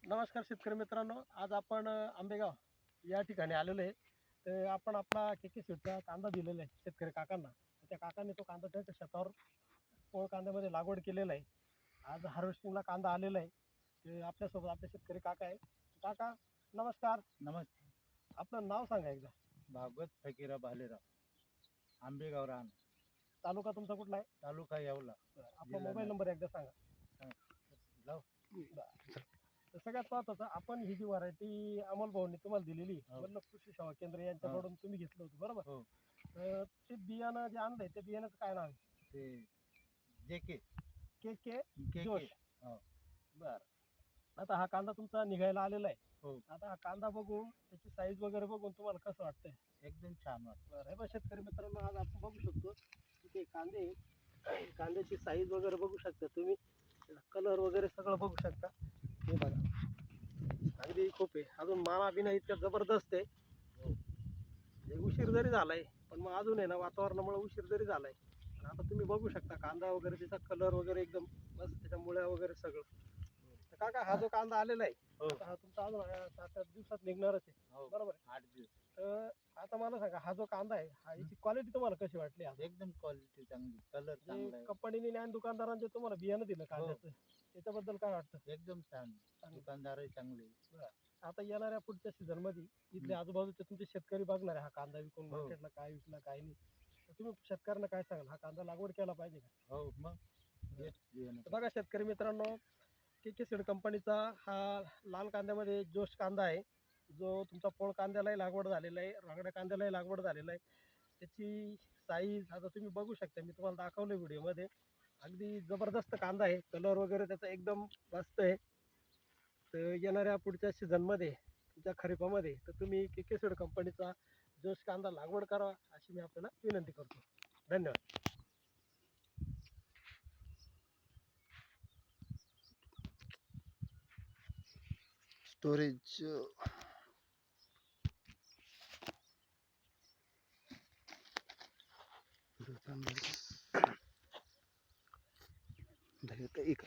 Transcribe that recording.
नमस्कार शेतकरी मित्रांनो, आज आपण आंबेगाव या ठिकाणी आलेलो आहे. तर आपण आपला के सीडचा कांदा दिलेला आहे शेतकरी काकांना. तर त्या काकांनी तो कांदा त्यांच्या शेतावर पोळ कांद्यामध्ये लागवड केलेला आहे. आज हार्वेस्टिंगला कांदा आलेला आहे. ते आपल्यासोबत आपले शेतकरी काका आहे. काका नमस्कार. नमस्ते. आपलं नाव सांगा एकदा. भागवत फकीरा भालेराव, आंबेगाव राहणार, तालुका तुमचा कुठला आहे? तालुका येवला. आपला मोबाईल नंबर एकदा सांगा. लाव. तर सगळ्यात महत्त्वाचं, आपण ही जी व्हरायटी अमोल भाऊंनी तुम्हाला दिलेली हो. वल्लभ कृषी सेवा केंद्र यांच्याकडून तुम्ही घेतलं होतं बरोबर? हो. तर ते बियाणं जे आणलंय त्या बियाण्याचं काय नाव आहे? ते जे के के के के जोश. हो. बर. आता हा कांदा तुमचा निघायला आलेला आहे. हो. आता हा कांदा बघून त्याची साईज वगैरे बघून तुम्हाला कसं वाटतंय? एकदम छान वाटतं. बरं, हे बघा शेतकरी मित्रांनो, आज आपण बघू शकतो की ते कांदे, कांद्याची साईज वगैरे बघू शकता तुम्ही, कलर वगैरे सगळं बघू शकता. हे बघा, अगदी खूप आहे. अजून माना बिना इतक्या जबरदस्त आहे. म्हणजे उशीर जरी झालाय, पण मग अजून आहे ना, वातावरणामुळे उशीर जरी झालाय, पण आता तुम्ही बघू शकता कांदा वगैरे त्याचा कलर वगैरे एकदम मस्त, त्याच्या मुळ्या वगैरे सगळं. तर काका, हा जो कांदा आलेला आहे, हो. आता हा तुमचा अजून 7-8 दिवसात निघणारच आहे, हो. बरोबर आहे? 8 दिवस. तर आता मला सांगा, हा जो कांदा आहे, हा याची क्वालिटी तुम्हाला कशी वाटली? आज एकदम क्वालिटी चांगली, कलर चांगला आहे. कंपनीने ज्ञान दुकानदारांचे तुम्हाला बियाणं दिलं कांद्याचं, त्याच्याबद्दल काय वाटतं? एकदम छान. दुकानदारही चांगले. आता येणाऱ्या पुढच्या सीझन मध्ये इथले आजूबाजूचे तुमचे शेतकरी बघणार आहे हा कांदा विकून, हो. मार्केटला काय विकला काय नाही. तर तुम्ही शेतकऱ्यांना काय सांगाल, हा कांदा लागवड केला पाहिजे का? हो, मग तर बघा शेतकरी मित्रांनो, के सीड कंपनीचा हा लाल कांद्यामध्ये जोश कांदा आहे, जो तुमचा पोळ कांद्यालाही लागवड झालेला आहे, रांगड्या कांद्यालाही लागवड झालेला आहे. त्याची साईज आता तुम्ही बघू शकता, मी तुम्हाला दाखवलं व्हिडिओमध्ये. अगदी जबरदस्त कांदा आहे, कलर वगैरे त्याचा एकदम मस्त आहे. तर येणाऱ्या पुढच्या सीझनमध्ये, तुमच्या खरीपामध्ये, तर तुम्ही के सीड कंपनीचा जोश कांदा लागवड करा, अशी मी आपल्याला विनंती करतो. धन्यवाद. स्टोरेज एक